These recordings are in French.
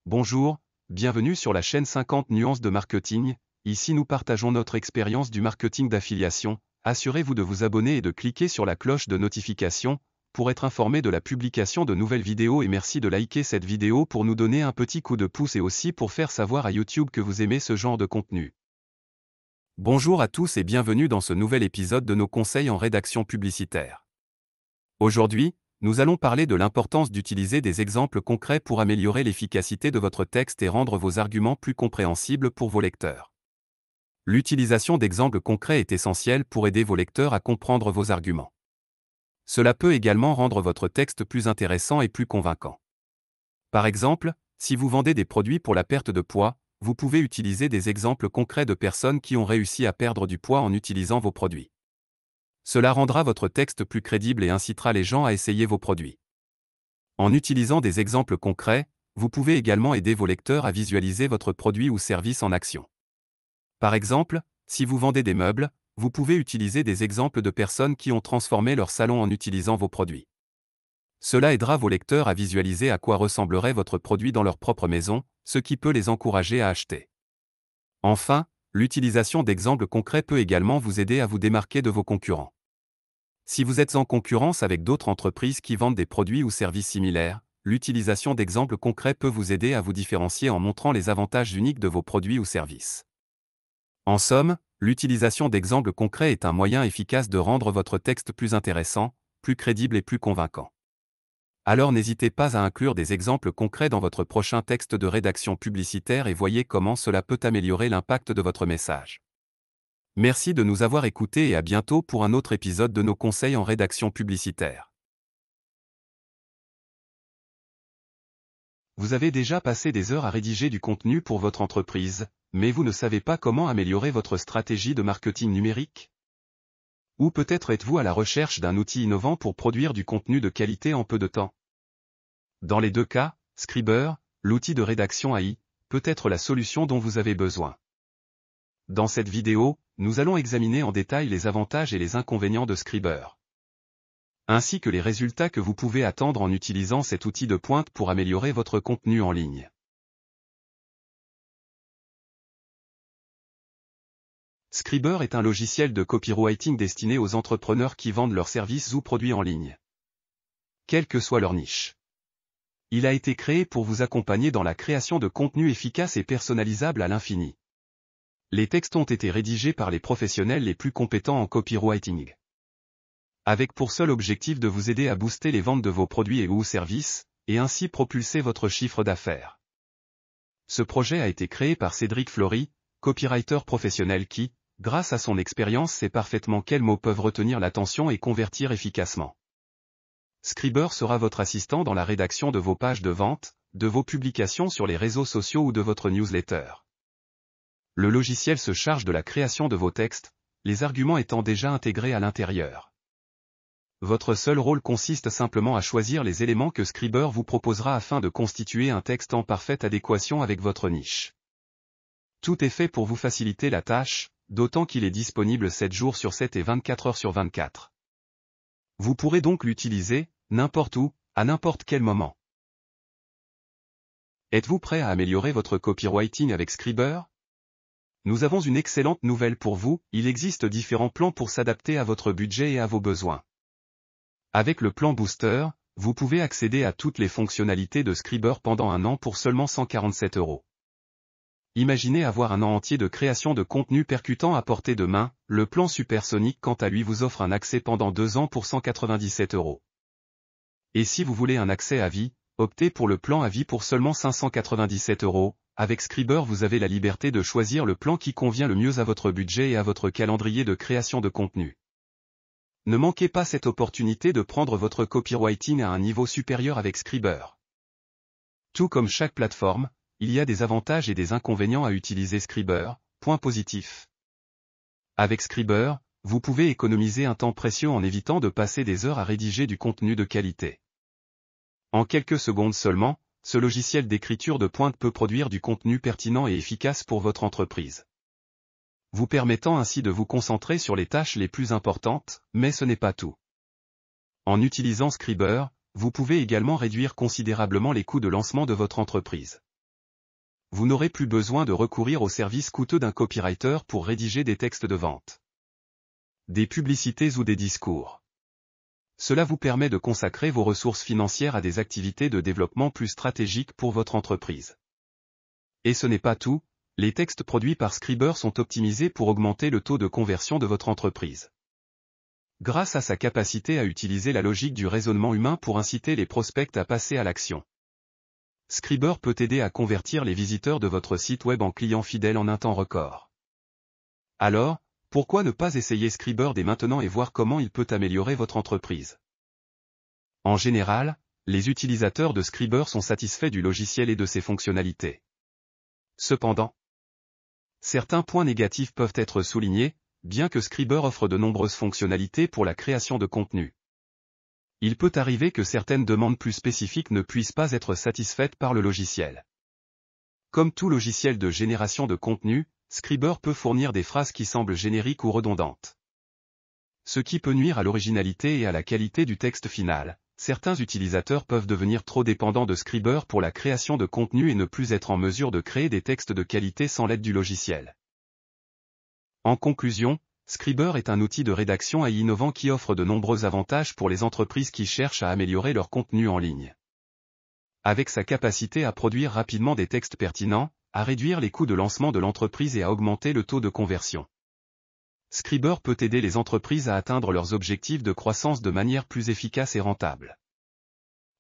Bonjour, bienvenue sur la chaîne 50 nuances de marketing. Ici nous partageons notre expérience du marketing d'affiliation. Assurez-vous de vous abonner et de cliquer sur la cloche de notification pour être informé de la publication de nouvelles vidéos, et merci de liker cette vidéo pour nous donner un petit coup de pouce et aussi pour faire savoir à YouTube que vous aimez ce genre de contenu. Bonjour à tous et bienvenue dans ce nouvel épisode de nos conseils en rédaction publicitaire. Aujourd'hui, nous allons parler de l'importance d'utiliser des exemples concrets pour améliorer l'efficacité de votre texte et rendre vos arguments plus compréhensibles pour vos lecteurs. L'utilisation d'exemples concrets est essentielle pour aider vos lecteurs à comprendre vos arguments. Cela peut également rendre votre texte plus intéressant et plus convaincant. Par exemple, si vous vendez des produits pour la perte de poids, vous pouvez utiliser des exemples concrets de personnes qui ont réussi à perdre du poids en utilisant vos produits. Cela rendra votre texte plus crédible et incitera les gens à essayer vos produits. En utilisant des exemples concrets, vous pouvez également aider vos lecteurs à visualiser votre produit ou service en action. Par exemple, si vous vendez des meubles, vous pouvez utiliser des exemples de personnes qui ont transformé leur salon en utilisant vos produits. Cela aidera vos lecteurs à visualiser à quoi ressemblerait votre produit dans leur propre maison, ce qui peut les encourager à acheter. Enfin, l'utilisation d'exemples concrets peut également vous aider à vous démarquer de vos concurrents. Si vous êtes en concurrence avec d'autres entreprises qui vendent des produits ou services similaires, l'utilisation d'exemples concrets peut vous aider à vous différencier en montrant les avantages uniques de vos produits ou services. En somme, l'utilisation d'exemples concrets est un moyen efficace de rendre votre texte plus intéressant, plus crédible et plus convaincant. Alors n'hésitez pas à inclure des exemples concrets dans votre prochain texte de rédaction publicitaire et voyez comment cela peut améliorer l'impact de votre message. Merci de nous avoir écoutés et à bientôt pour un autre épisode de nos conseils en rédaction publicitaire. Vous avez déjà passé des heures à rédiger du contenu pour votre entreprise, mais vous ne savez pas comment améliorer votre stratégie de marketing numérique? Ou peut-être êtes-vous à la recherche d'un outil innovant pour produire du contenu de qualité en peu de temps? Dans les deux cas, Scriber, l'outil de rédaction AI, peut être la solution dont vous avez besoin. Dans cette vidéo, nous allons examiner en détail les avantages et les inconvénients de Scriber, ainsi que les résultats que vous pouvez attendre en utilisant cet outil de pointe pour améliorer votre contenu en ligne. Scriber est un logiciel de copywriting destiné aux entrepreneurs qui vendent leurs services ou produits en ligne, quelle que soit leur niche. Il a été créé pour vous accompagner dans la création de contenus efficaces et personnalisables à l'infini. Les textes ont été rédigés par les professionnels les plus compétents en copywriting, avec pour seul objectif de vous aider à booster les ventes de vos produits et ou services, et ainsi propulser votre chiffre d'affaires. Ce projet a été créé par Cédric Flory, copywriter professionnel qui, grâce à son expérience, sait parfaitement quels mots peuvent retenir l'attention et convertir efficacement. Scriber sera votre assistant dans la rédaction de vos pages de vente, de vos publications sur les réseaux sociaux ou de votre newsletter. Le logiciel se charge de la création de vos textes, les arguments étant déjà intégrés à l'intérieur. Votre seul rôle consiste simplement à choisir les éléments que Scriber vous proposera afin de constituer un texte en parfaite adéquation avec votre niche. Tout est fait pour vous faciliter la tâche, d'autant qu'il est disponible 7 jours sur 7 et 24 heures sur 24. Vous pourrez donc l'utiliser, n'importe où, à n'importe quel moment. Êtes-vous prêt à améliorer votre copywriting avec Scriber? Nous avons une excellente nouvelle pour vous, il existe différents plans pour s'adapter à votre budget et à vos besoins. Avec le plan Booster, vous pouvez accéder à toutes les fonctionnalités de Scriber pendant un an pour seulement 147 €. Imaginez avoir un an entier de création de contenu percutant à portée de main, le plan Supersonic quant à lui vous offre un accès pendant 2 ans pour 197 €. Et si vous voulez un accès à vie, optez pour le plan à vie pour seulement 597 €. Avec Scriber vous avez la liberté de choisir le plan qui convient le mieux à votre budget et à votre calendrier de création de contenu. Ne manquez pas cette opportunité de prendre votre copywriting à un niveau supérieur avec Scriber. Tout comme chaque plateforme, il y a des avantages et des inconvénients à utiliser Scriber. Point positif. Avec Scriber, vous pouvez économiser un temps précieux en évitant de passer des heures à rédiger du contenu de qualité. En quelques secondes seulement, ce logiciel d'écriture de pointe peut produire du contenu pertinent et efficace pour votre entreprise, vous permettant ainsi de vous concentrer sur les tâches les plus importantes, mais ce n'est pas tout. En utilisant Scriber, Vous pouvez également réduire considérablement les coûts de lancement de votre entreprise. Vous n'aurez plus besoin de recourir aux services coûteux d'un copywriter pour rédiger des textes de vente, des publicités ou des discours. Cela vous permet de consacrer vos ressources financières à des activités de développement plus stratégiques pour votre entreprise. Et ce n'est pas tout, les textes produits par Scriber sont optimisés pour augmenter le taux de conversion de votre entreprise. Grâce à sa capacité à utiliser la logique du raisonnement humain pour inciter les prospects à passer à l'action, Scriber peut aider à convertir les visiteurs de votre site web en clients fidèles en un temps record. Alors, pourquoi ne pas essayer Scriber dès maintenant et voir comment il peut améliorer votre entreprise? En général, les utilisateurs de Scriber sont satisfaits du logiciel et de ses fonctionnalités. Cependant, certains points négatifs peuvent être soulignés, bien que Scriber offre de nombreuses fonctionnalités pour la création de contenu. Il peut arriver que certaines demandes plus spécifiques ne puissent pas être satisfaites par le logiciel. Comme tout logiciel de génération de contenu, Scriber peut fournir des phrases qui semblent génériques ou redondantes, ce qui peut nuire à l'originalité et à la qualité du texte final. Certains utilisateurs peuvent devenir trop dépendants de Scriber pour la création de contenu et ne plus être en mesure de créer des textes de qualité sans l'aide du logiciel. En conclusion, Scriber est un outil de rédaction AI innovant qui offre de nombreux avantages pour les entreprises qui cherchent à améliorer leur contenu en ligne. Avec sa capacité à produire rapidement des textes pertinents, à réduire les coûts de lancement de l'entreprise et à augmenter le taux de conversion, Scriber peut aider les entreprises à atteindre leurs objectifs de croissance de manière plus efficace et rentable.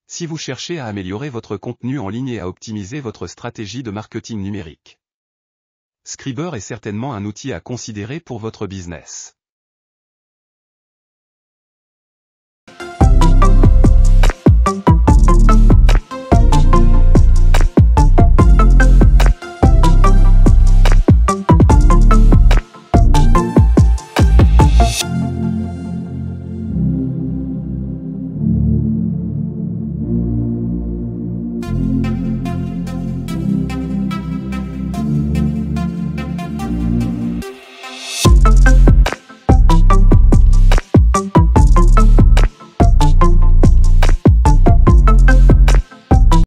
Si vous cherchez à améliorer votre contenu en ligne et à optimiser votre stratégie de marketing numérique, Scriber est certainement un outil à considérer pour votre business.